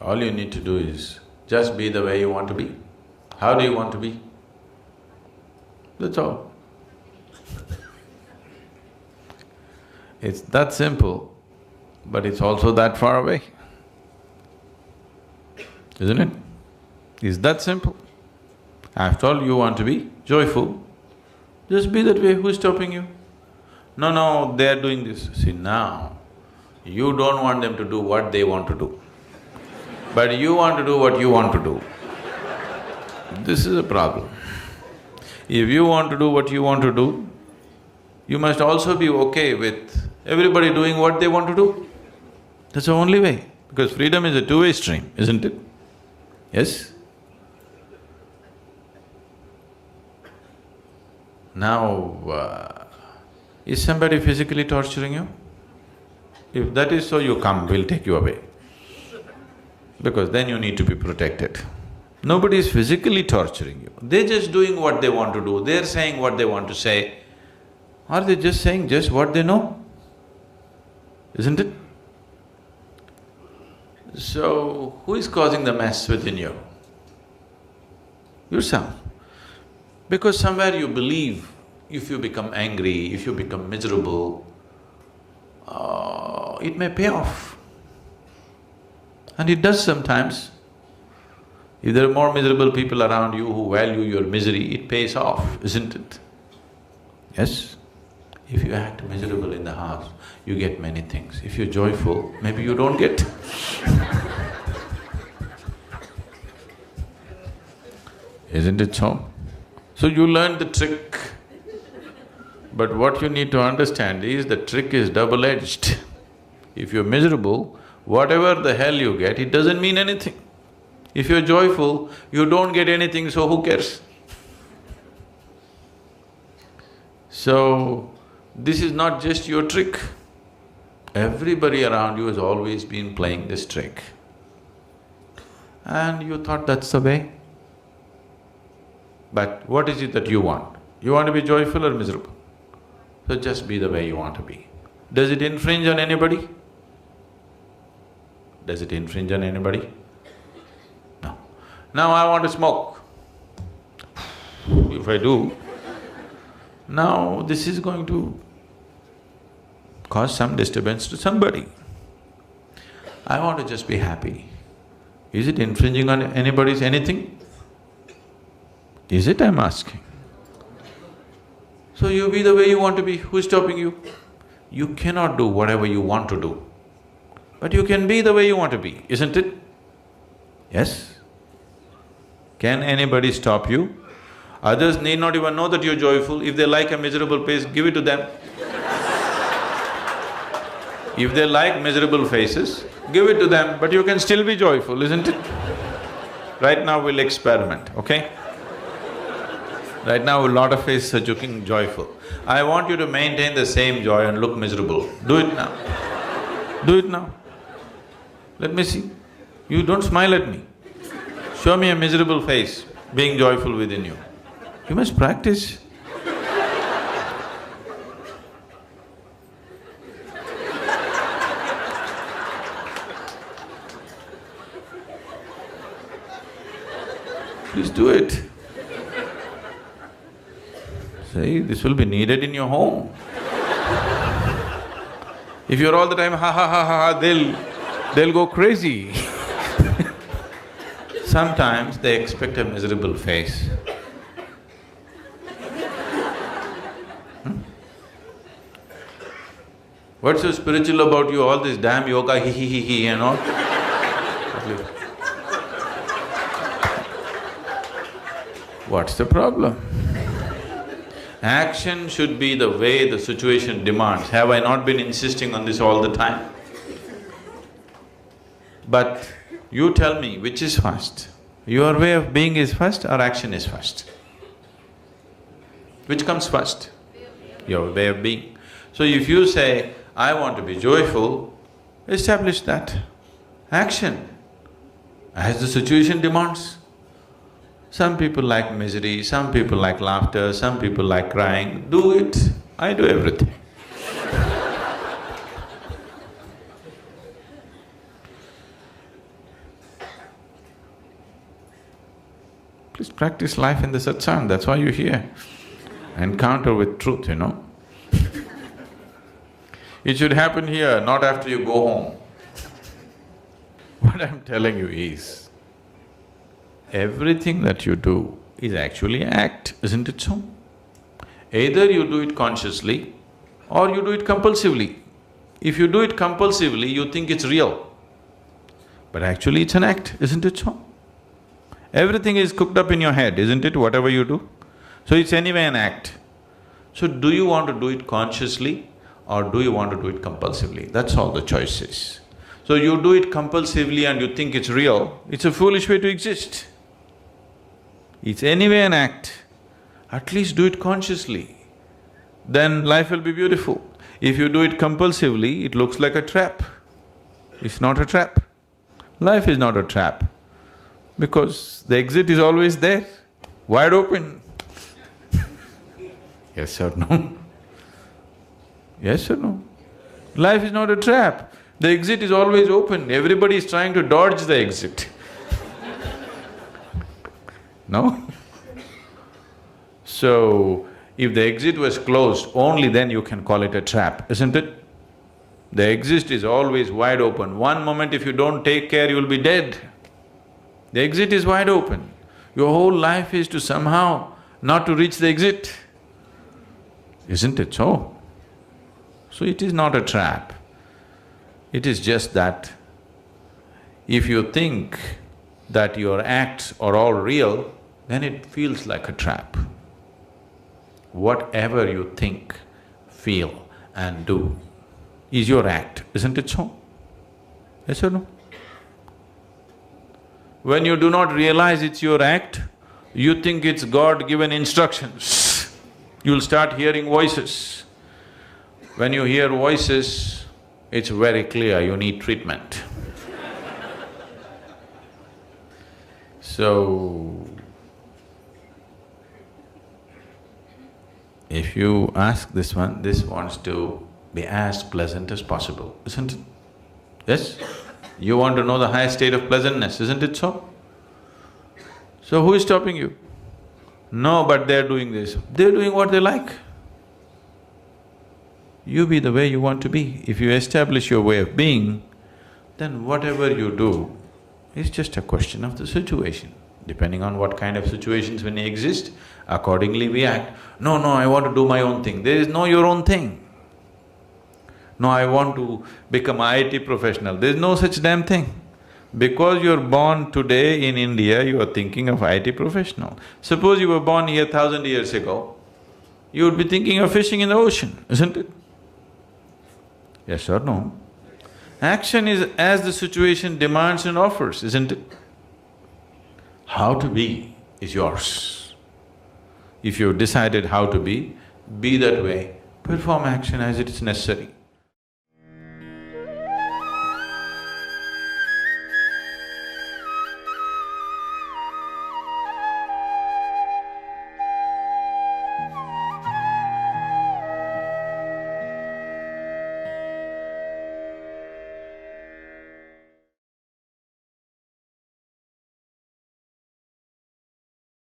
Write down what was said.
All you need to do is just be the way you want to be. How do you want to be? That's all. It's that simple, but it's also that far away, isn't it? It's that simple. After all, you want to be joyful, just be that way. Who's stopping you? No, no, they're doing this. See, now, you don't want them to do what they want to do, but you want to do what you want to do. This is a problem. If you want to do what you want to do, you must also be okay with everybody doing what they want to do. That's the only way, because freedom is a two-way stream, isn't it? Yes? Now, is somebody physically torturing you? If that is so, you come, we'll take you away. Because then you need to be protected. Nobody is physically torturing you, they're just doing what they want to do, they're saying what they want to say. Are they just saying just what they know? Isn't it? So, who is causing the mess within you? Yourself. Because somewhere you believe if you become angry, if you become miserable, it may pay off. And it does sometimes. If there are more miserable people around you who value your misery, it pays off, isn't it? Yes? If you act miserable in the house, you get many things. If you're joyful, maybe you don't get. Isn't it so? So you learn the trick. But what you need to understand is the trick is double-edged. If you're miserable, whatever the hell you get, it doesn't mean anything. If you're joyful, you don't get anything, so who cares? So, this is not just your trick. Everybody around you has always been playing this trick. And you thought that's the way. But what is it that you want? You want to be joyful or miserable? So just be the way you want to be. Does it infringe on anybody? Does it infringe on anybody? No. Now I want to smoke. If I do, now this is going to cause some disturbance to somebody. I want to just be happy. Is it infringing on anybody's anything? Is it, I'm asking? So you be the way you want to be, who's stopping you? You cannot do whatever you want to do, but you can be the way you want to be, isn't it? Yes? Can anybody stop you? Others need not even know that you're joyful. If they like a miserable face, give it to them. If they like miserable faces, give it to them, but you can still be joyful, isn't it? Right now we'll experiment, okay? Right now a lot of faces are looking joyful. I want you to maintain the same joy and look miserable. Do it now. Do it now. Let me see. You don't smile at me. Show me a miserable face being joyful within you. You must practice. Please do it. See, this will be needed in your home. If you're all the time ha ha ha ha, they'll go crazy. Sometimes they expect a miserable face. What's so spiritual about you, all this damn yoga, he and all? What's the problem? Action should be the way the situation demands. Have I not been insisting on this all the time? But you tell me, which is first? Your way of being is first or action is first? Which comes first? Your way of being. So if you say, I want to be joyful, establish that. Action, as the situation demands. Some people like misery, some people like laughter, some people like crying. Do it. I do everything. Please practice life in the satsang, that's why you're here. Encounter with truth, It should happen here, not after you go home. What I'm telling you is, everything that you do is actually act, isn't it so? Either you do it consciously or you do it compulsively. If you do it compulsively, you think it's real. But actually it's an act, isn't it so? Everything is cooked up in your head, isn't it, whatever you do? So it's anyway an act. So do you want to do it consciously or do you want to do it compulsively? That's all the choice is. So you do it compulsively and you think it's real, it's a foolish way to exist. It's anyway an act. At least do it consciously, then life will be beautiful. If you do it compulsively, it looks like a trap. It's not a trap. Life is not a trap, because the exit is always there, wide open. Yes or no? Yes or no? Life is not a trap. The exit is always open, everybody is trying to dodge the exit. No? So, if the exit was closed, only then you can call it a trap, isn't it? The exit is always wide open. One moment if you don't take care, you'll be dead. The exit is wide open. Your whole life is to somehow not to reach the exit. Isn't it so? So it is not a trap. It is just that if you think that your acts are all real, then it feels like a trap. Whatever you think, feel and do is your act, isn't it so? Yes or no? When you do not realize it's your act, you think it's God-given instructions. You'll start hearing voices. When you hear voices, it's very clear you need treatment. So, if you ask this one, this wants to be as pleasant as possible, isn't it? Yes? You want to know the highest state of pleasantness, isn't it so? So who is stopping you? No, but they're doing this. They're doing what they like. You be the way you want to be. If you establish your way of being, then whatever you do is just a question of the situation. Depending on what kind of situations when they exist, accordingly we act. No, I want to do my own thing. There is no your own thing. No, I want to become IT professional. There is no such damn thing. Because you're born today in India, you are thinking of IT professional. Suppose you were born here 1,000 years ago, you would be thinking of fishing in the ocean, isn't it? Yes or no? Action is as the situation demands and offers, isn't it? How to be is yours. If you've decided how to be that way, perform action as it is necessary.